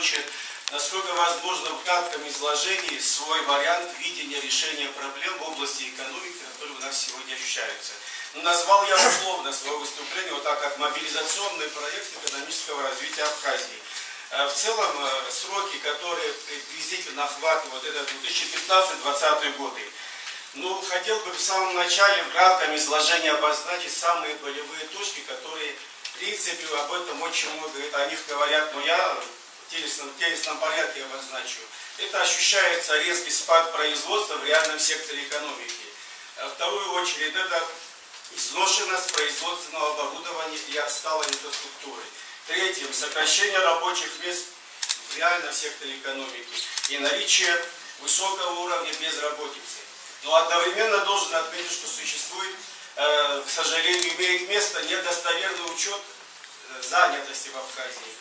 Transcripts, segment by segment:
озвучит, насколько возможно, в кратком изложении свой вариант видения решения проблем в области экономики, которые у нас сегодня ощущаются. Назвал я условно свое выступление вот так, как мобилизационный проект экономического развития Абхазии. В целом, сроки, которые приблизительно охватывают это 2015-2020 годы. Ну, хотел бы в самом начале в кратком изложении обозначить самые болевые точки, которые, в принципе, об этом очень много о них говорят, но я в телесном порядке обозначу. Это ощущается резкий спад производства в реальном секторе экономики. В вторую очередь, это изношенность производственного оборудования и отсталой инфраструктуры. Третьим, сокращение рабочих мест в реальном секторе экономики и наличие высокого уровня безработицы. Но одновременно должен отметить, что существует, к сожалению, имеет место недостоверный учет занятости в Абхазии.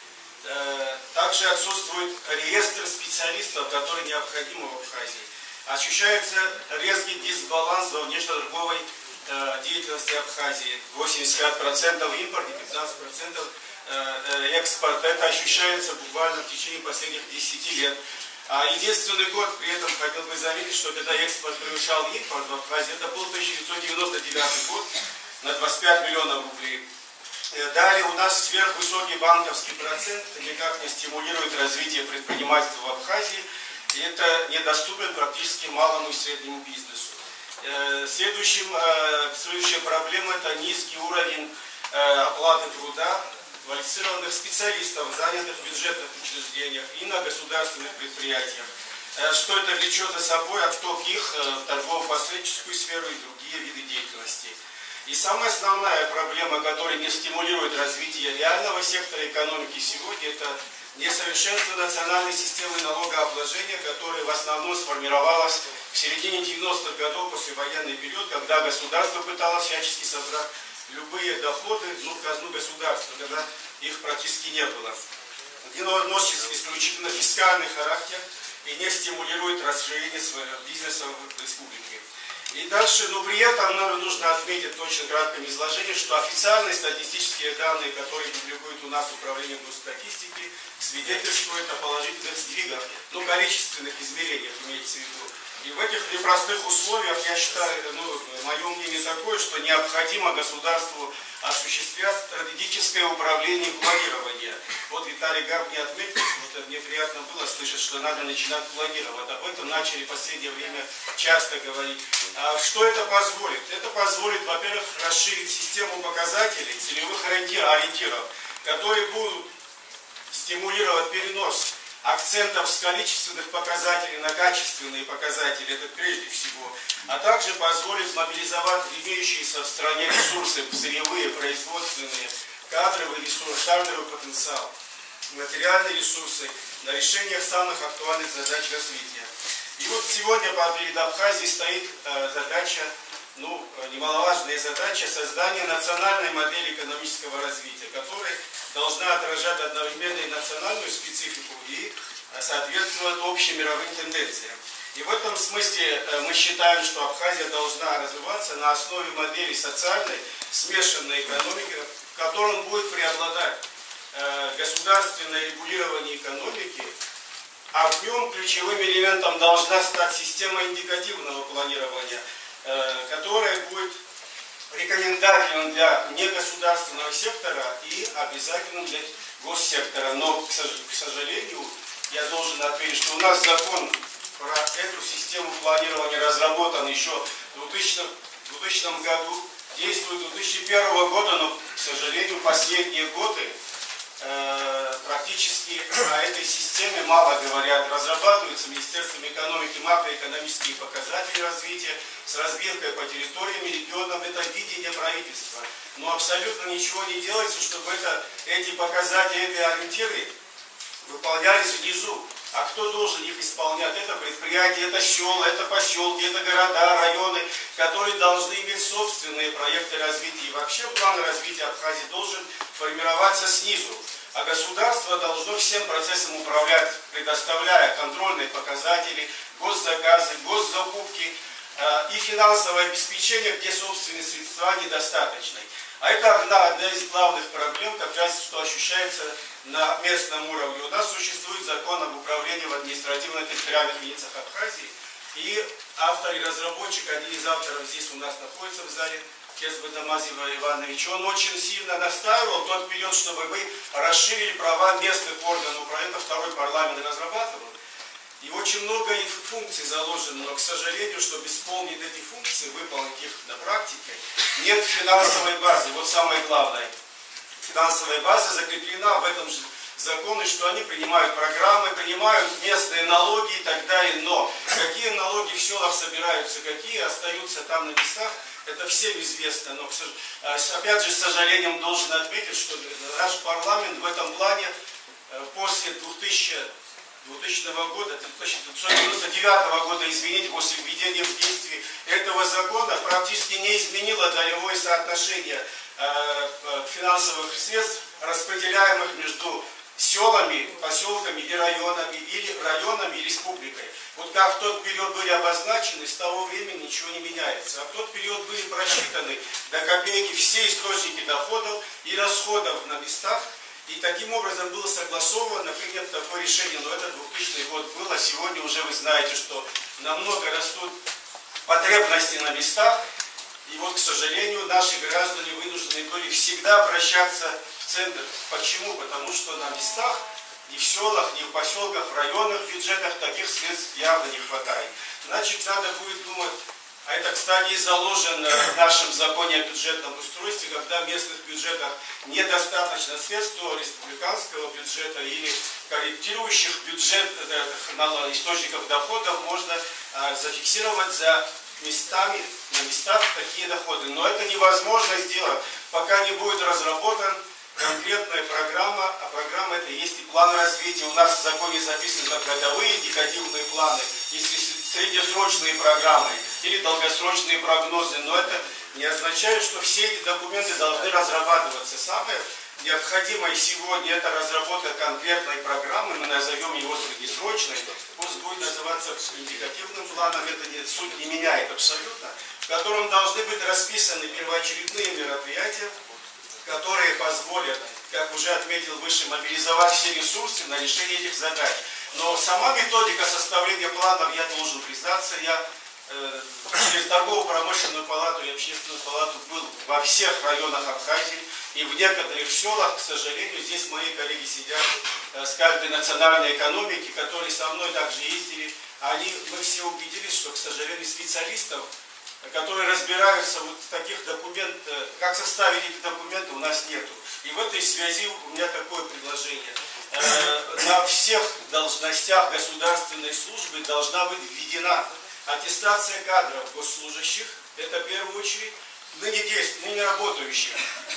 Также отсутствует реестр специалистов, которые необходимы в Абхазии. Ощущается резкий дисбаланс во внешнеторговой деятельности Абхазии. 85% импорт и 15% экспорт. Это ощущается буквально в течение последних 10 лет. А единственный год, при этом хотел бы заметить, что когда экспорт превышал импорт в Абхазии, это был 1999 год на 25 миллионов рублей. Далее у нас сверхвысокий банковский процент никак не стимулирует развитие предпринимательства в Абхазии, и это недоступен практически малому и среднему бизнесу. Следующая проблема – это низкий уровень оплаты труда квалифицированных специалистов, занятых в бюджетных учреждениях и на государственных предприятиях. Что это влечет за собой отток их в торгово-посредническую сферу и другие виды деятельности. И самая основная проблема, которая не стимулирует развитие реального сектора экономики сегодня, это несовершенство национальной системы налогообложения, которая в основном сформировалась в середине 90-х годов, послевоенный период, когда государство пыталось всячески собрать любые доходы в казну государства, когда их практически не было. Оно носит исключительно фискальный характер и не стимулирует расширение своего бизнеса в республике. И дальше, но при этом нужно отметить в очень кратком изложении, что официальные статистические данные, которые публикует у нас Управление госстатистики, свидетельствуют о положительных сдвигах, количественных измерениях имеется в виду. И в этих непростых условиях, я считаю, мое мнение такое, что необходимо государству осуществлять стратегическое управление и планирование. Вот Виталий Габ мне отметил, что мне приятно было слышать, что надо начинать планировать. Об этом начали в последнее время часто говорить. А что это позволит? Это позволит, во-первых, расширить систему показателей, целевых ориентиров, которые будут стимулировать перенос акцентов с количественных показателей на качественные показатели, это прежде всего, а также позволит мобилизовать имеющиеся в стране ресурсы, сырьевые, производственные, кадровый ресурс, кадровый потенциал, материальные ресурсы на решение самых актуальных задач развития. И вот сегодня перед Абхазией стоит задача, немаловажная задача создания национальной модели экономического развития, которая должна отражать одновременно и национальную специфику и соответствовать общим мировым тенденциям. И в этом смысле мы считаем, что Абхазия должна развиваться на основе модели социальной, смешанной экономики, в котором будет преобладать государственное регулирование экономики, а в нем ключевым элементом должна стать система индикативного планирования, которая будет рекомендательным для негосударственного сектора и обязательным для госсектора. Но, к сожалению, я должен отметить, что у нас закон про эту систему планирования разработан еще в 2000 году, действует 2001 года, но, к сожалению, последние годы практически о этой системе мало говорят. Разрабатываются Министерством экономики макроэкономические показатели развития с разбивкой по территориям и регионам. Это видение правительства. Но абсолютно ничего не делается, чтобы эти показатели, эти ориентиры выполнялись внизу. А кто должен их исполнять? Это предприятия, это села, это поселки, это города, районы, которые должны иметь собственные проекты развития. И вообще план развития Абхазии должен формироваться снизу. А государство должно всем процессом управлять, предоставляя контрольные показатели, госзаказы, госзакупки и финансовое обеспечение, где собственные средства недостаточны. А это одна из главных проблем, как раз что ощущается на местном уровне. У нас существует административно-территориальных единицах Абхазии. И автор и разработчик, один из авторов здесь у нас находится в зале, Кезбек Намазева Иванович, он очень сильно настаивал в тот период, чтобы мы расширили права местных органов управления, второй парламент разрабатывал. И очень много функций заложено, но, к сожалению, чтобы исполнить эти функции, выполнить их на практике, нет финансовой базы. Вот самое главное. Финансовая база закреплена в этом же законе, что они принимают программы, принимают местные налоги и так далее. Но какие налоги в селах собираются, какие остаются там на местах, это всем известно. Но, опять же, с сожалением должен отметить, что наш парламент в этом плане после 2000 года, 1999 года, извините, после введения в действие этого закона практически не изменило долевое соотношение финансовых средств, распределяемых между селами, поселками и районами, или районами и республикой. Вот как в тот период были обозначены, с того времени ничего не меняется. А в тот период были просчитаны до копейки все источники доходов и расходов на местах. И таким образом было согласовано, принято такое решение, но это 2000 год было. Сегодня уже вы знаете, что намного растут потребности на местах. И вот, к сожалению, наши граждане вынуждены были всегда обращаться в центр. Почему? Потому что на местах, ни в селах, ни в поселках, в районных бюджетах таких средств явно не хватает. Значит, надо будет думать, а это, кстати, и заложено в нашем законе о бюджетном устройстве, когда в местных бюджетах недостаточно средств республиканского бюджета или корректирующих бюджет источников доходов, можно зафиксировать за местами, на местах такие доходы. Но это невозможно сделать, пока не будет разработан конкретная программа, а программа это есть и план развития. У нас в законе записаны как годовые индикативные планы, если среднесрочные программы или долгосрочные прогнозы, но это не означает, что все эти документы должны разрабатываться. Самое необходимое сегодня это разработка конкретной программы, мы назовем его среднесрочной, пусть будет называться индикативным планом, это суть не меняет абсолютно, в котором должны быть расписаны первоочередные мероприятия, которые позволят, как уже отметил выше, мобилизовать все ресурсы на решение этих задач. Но сама методика составления планов, я должен признаться, я через торгово-промышленную палату и общественную палату был во всех районах Абхазии и в некоторых селах, к сожалению, здесь мои коллеги сидят с каждой национальной экономики, которые со мной также ездили, мы все убедились, что, к сожалению, специалистов, которые разбираются вот в таких документах, как составить эти документы, у нас нету. И в этой связи у меня такое предложение. На всех должностях государственной службы должна быть введена аттестация кадров госслужащих, это в первую очередь, ныне работающих,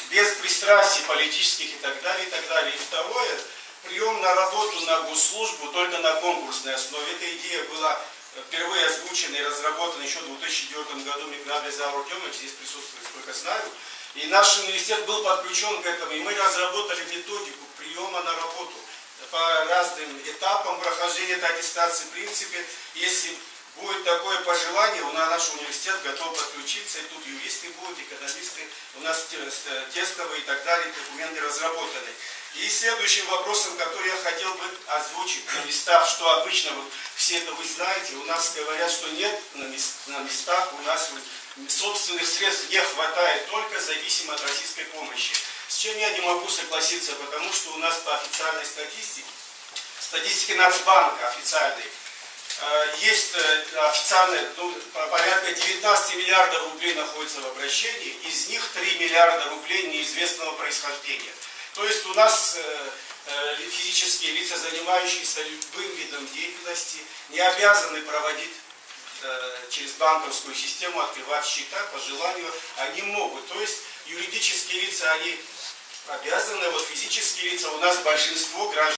без пристрастий политических и так далее, и так далее. И второе, прием на работу на госслужбу только на конкурсной основе. Эта идея была впервые озвучена и разработана еще в 2004 году Миграбе Зауртемович, здесь присутствует, сколько знаю. И наш университет был подключен к этому, и мы разработали методику приема на работу по разным этапам прохождения этой аттестации. В принципе, если будет такое пожелание, у нас наш университет готов подключиться, и тут юристы будут, экономисты, у нас тестовые и так далее, документы разработаны. И следующим вопросом, который я хотел бы озвучить на местах, что обычно все это вы знаете, у нас говорят, что нет на местах, у нас собственных средств не хватает, только зависимо от российской помощи. С чем я не могу согласиться, потому что у нас по официальной статистике Нацбанка официальной, есть официально порядка 19 миллиардов рублей находится в обращении, из них 3 миллиарда рублей неизвестного происхождения. То есть у нас физические лица, занимающиеся любым видом деятельности, не обязаны проводить через банковскую систему, открывать счета, по желанию они могут. То есть юридические лица, они обязаны, вот физические лица, у нас большинство граждан